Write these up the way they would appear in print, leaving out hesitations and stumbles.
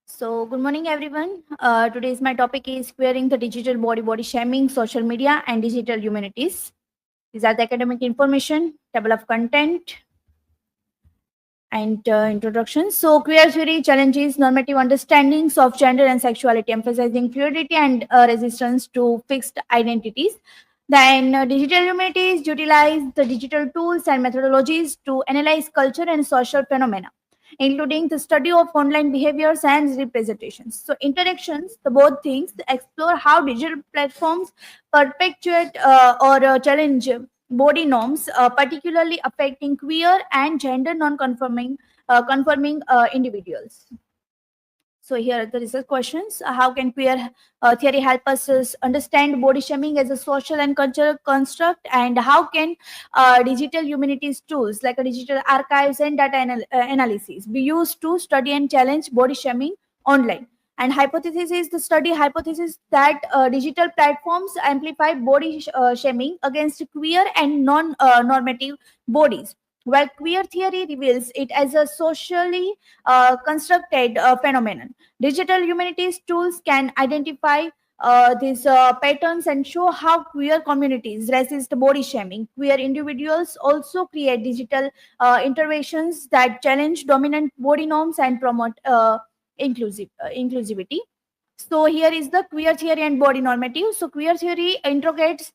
So, good morning, everyone. Today's my topic is queering the digital body shaming, social media, and digital humanities. These are the academic information, table of content, and introduction. So, queer theory challenges normative understandings of gender and sexuality, emphasizing fluidity and resistance to fixed identities. Then, digital humanities utilize the digital tools and methodologies to analyze culture and social phenomena, including the study of online behaviors and representations. So, interactions, the both things explore how digital platforms perpetuate or challenge body norms, particularly affecting queer and gender non-conforming conforming individuals. So here are the research questions. How can queer theory help us understand body shaming as a social and cultural construct? And how can digital humanities tools like digital archives and data analysis be used to study and challenge body shaming online? And hypothesis is the study hypothesis that digital platforms amplify body shaming against queer and non-normative bodies, while queer theory reveals it as a socially constructed phenomenon. Digital humanities tools can identify these patterns and show how queer communities resist body shaming. Queer individuals also create digital interventions that challenge dominant body norms and promote inclusivity. So here is the queer theory and body normative. So queer theory interrogates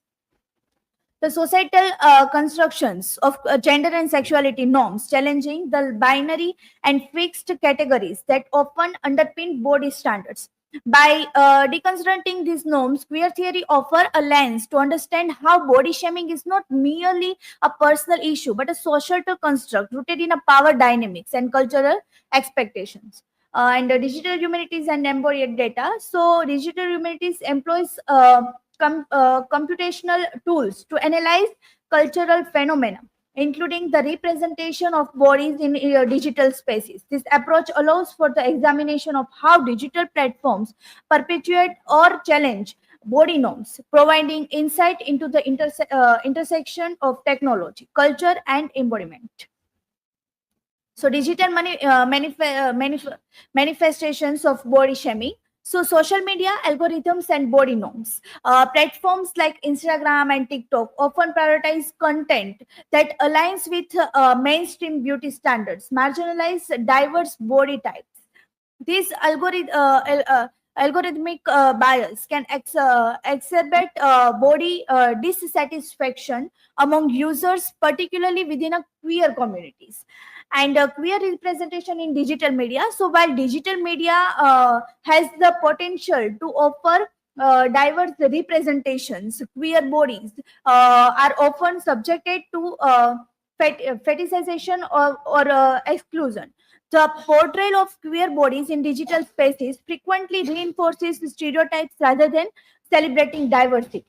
the societal constructions of gender and sexuality norms, challenging the binary and fixed categories that often underpin body standards. By deconstructing these norms, queer theory offers a lens to understand how body shaming is not merely a personal issue but a societal construct rooted in a power dynamics and cultural expectations. And digital humanities and embodied data. So, digital humanities employs computational tools to analyze cultural phenomena, including the representation of bodies in digital spaces. This approach allows for the examination of how digital platforms perpetuate or challenge body norms, providing insight into the intersection of technology, culture, and embodiment. So digital manifestations of body shaming. So social media algorithms and body norms. Platforms like Instagram and TikTok often prioritize content that aligns with mainstream beauty standards, marginalize diverse body types. This algorithmic bias can exacerbate body dissatisfaction among users, particularly within a queer communities. And queer representation in digital media. So, while digital media has the potential to offer diverse representations, queer bodies are often subjected to fetishization or exclusion. The portrayal of queer bodies in digital spaces frequently reinforces stereotypes rather than celebrating diversity.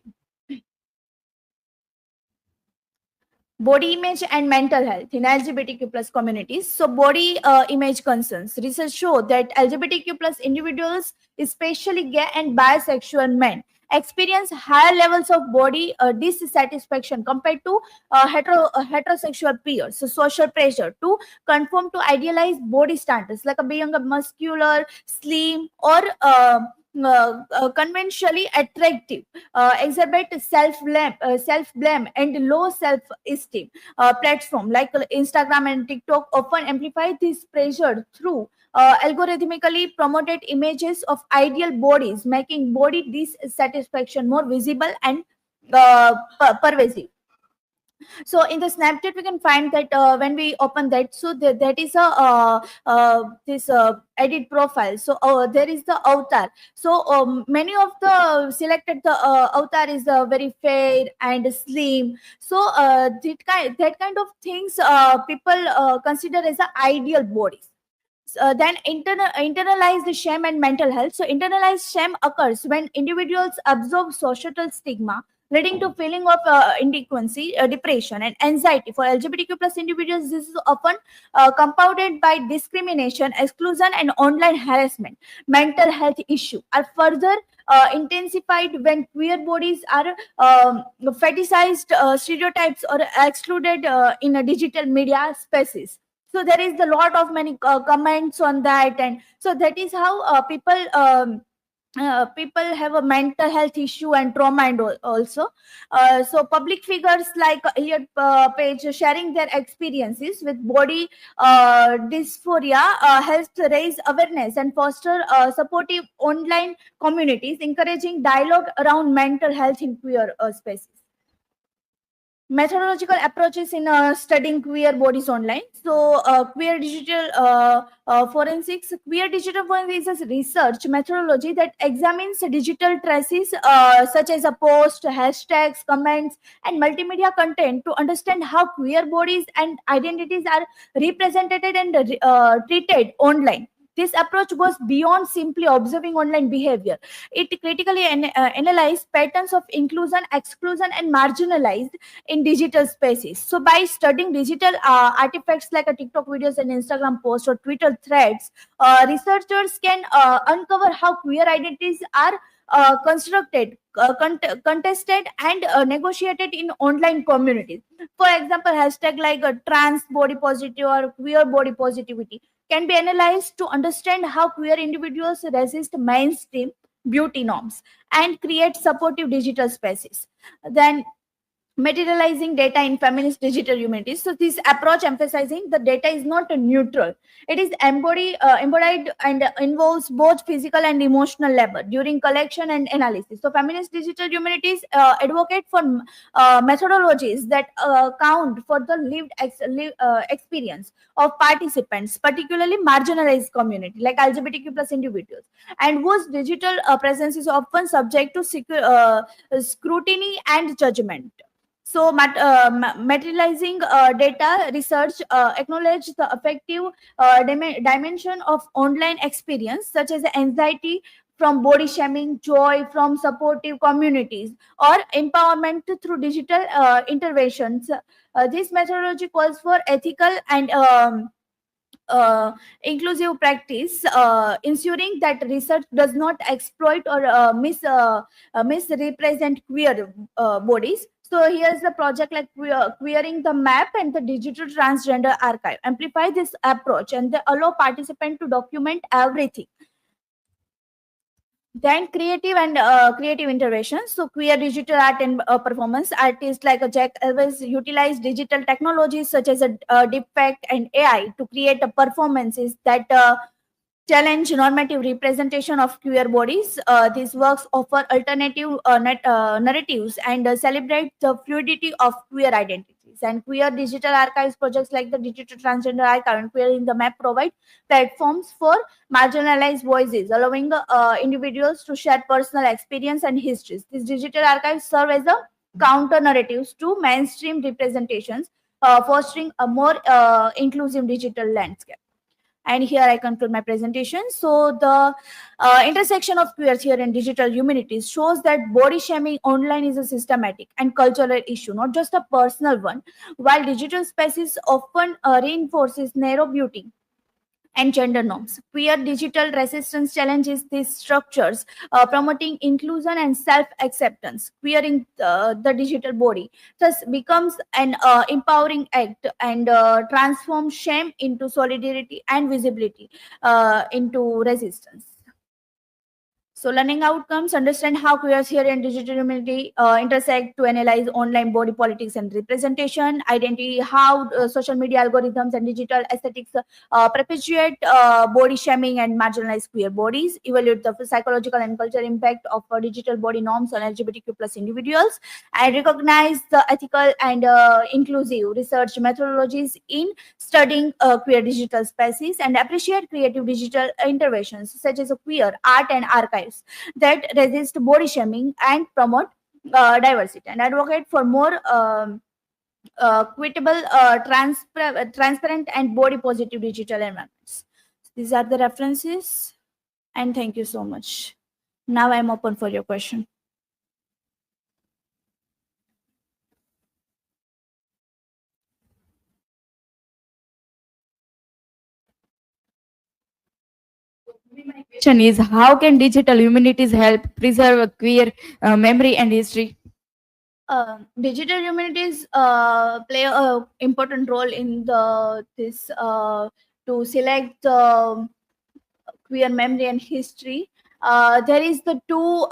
Body image and mental health in LGBTQ plus communities. So, body image concerns. Research show that LGBTQ plus individuals, especially gay and bisexual men, experience higher levels of body dissatisfaction compared to heterosexual peers. So, social pressure to conform to idealized body standards like being a muscular, slim, or conventionally attractive, exhibit self blame and low self-esteem. Platform like Instagram and TikTok often amplify this pressure through algorithmically promoted images of ideal bodies, making body dissatisfaction more visible and pervasive. So in the snapchat we can find that when we open that, so that is a this edit profile. So there is the avatar. So many of the selected the avatar is very fair and slim. So that kind of things people consider as the ideal bodies. Then internalized shame and mental health. So internalized shame occurs when individuals absorb societal stigma, leading to feeling of inadequacy, depression, and anxiety. For LGBTQ plus individuals, this is often compounded by discrimination, exclusion, and online harassment. Mental health issues are further intensified when queer bodies are fetishized, stereotypes, or excluded in a digital media spaces. So there is a lot of many comments on that, and so that is how people have a mental health issue and trauma, and also so public figures like here page sharing their experiences with body dysphoria helps raise awareness and foster supportive online communities, encouraging dialogue around mental health in queer spaces. Methodological approaches in studying queer bodies online. So, queer digital forensics is a research methodology that examines digital traces such as a post, hashtags, comments, and multimedia content to understand how queer bodies and identities are represented and treated online. This approach goes beyond simply observing online behavior. It critically analyzes patterns of inclusion, exclusion, and marginalized in digital spaces. So, by studying digital artifacts like a TikTok videos and Instagram posts or Twitter threads, researchers can uncover how queer identities are contested, and negotiated in online communities. For example, hashtag like trans body positive or queer body positivity can be analyzed to understand how queer individuals resist mainstream beauty norms and create supportive digital spaces. Then materializing data in feminist digital humanities. So this approach emphasizing the data is not neutral. It is embodied and involves both physical and emotional labor during collection and analysis. So feminist digital humanities advocate for methodologies that count for the experience of participants, particularly marginalized community like LGBTQ plus individuals, and whose digital presence is often subject to scrutiny and judgment. So, materializing data research acknowledge the effective dimension of online experience, such as anxiety from body shaming, joy from supportive communities, or empowerment through digital interventions. This methodology calls for ethical and uh, inclusive practice, ensuring that research does not exploit or misrepresent queer bodies. So here's the project like queering the map and the digital transgender archive. Amplify this approach and they allow participants to document everything. Then creative interventions. So queer digital art and performance artists like Jack Elvis utilize digital technologies such as a deepfake and AI to performances that challenge normative representation of queer bodies. These works offer alternative narratives and celebrate the fluidity of queer identities. And queer digital archives projects like the Digital Transgender Archive and Queer in the Map provide platforms for marginalized voices, allowing individuals to share personal experience and histories. These digital archives serve as a counter narratives to mainstream representations, fostering a more inclusive digital landscape. And here I conclude my presentation. So the intersection of queers here in digital humanities shows that body shaming online is a systematic and cultural issue, not just a personal one. While digital spaces often reinforces narrow beauty and gender norms, queer digital resistance challenges these structures, promoting inclusion and self-acceptance. Queering the digital body thus becomes an empowering act and transforms shame into solidarity and visibility into resistance. So, learning outcomes understand how queer theory and digital humanity intersect to analyze online body politics and representation, identity, how social media algorithms and digital aesthetics perpetuate body shaming and marginalize queer bodies, evaluate the psychological and cultural impact of digital body norms on LGBTQ plus individuals, and recognize the ethical and inclusive research methodologies in studying queer digital spaces, and appreciate creative digital interventions such as queer art and archives that resist body shaming and promote diversity, and advocate for more equitable, transparent, and body positive digital environments. These are the references, and thank you so much. Now I'm open for your question. Question is, how can digital humanities help preserve queer memory and history? Digital humanities play a important role in the this to select queer memory and history. There is the two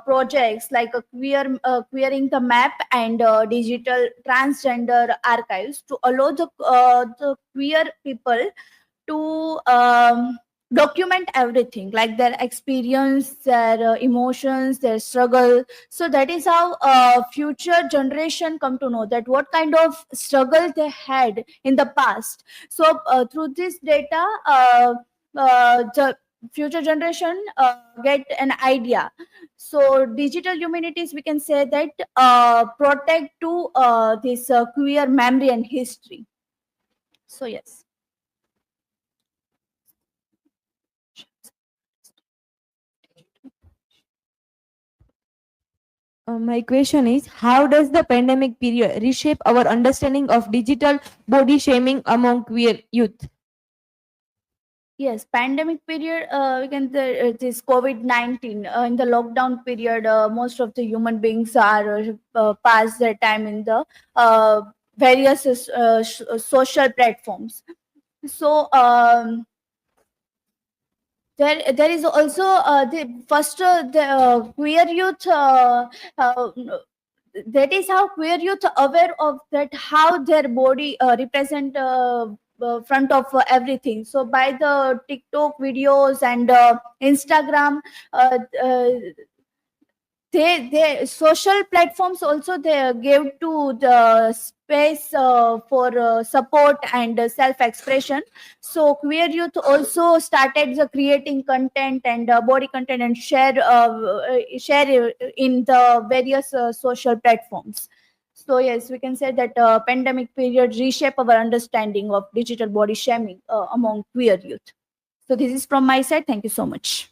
projects like a queering the map and digital transgender archives to allow the queer people to document everything like their experience, their emotions, their struggle. So that is how future generation come to know that what kind of struggle they had in the past. So through this data, the future generation get an idea. So digital humanities, we can say that protect to this queer memory and history. So yes. My question is, how does the pandemic period reshape our understanding of digital body shaming among queer youth? Yes, pandemic period. We can say this COVID-19 in the lockdown period. Most of the human beings are past their time in the various social platforms. So there is also the first the queer youth. Uh, that is how queer youth aware of that how their body represent front of everything. So by the TikTok videos and Instagram, uh, uh, they social platforms also they gave to the space for support and self expression. So queer youth also started the creating content and body content and share in the various social platforms. So yes, we can say that pandemic period reshape our understanding of digital body shaming among queer youth. So this is from my side. Thank you so much.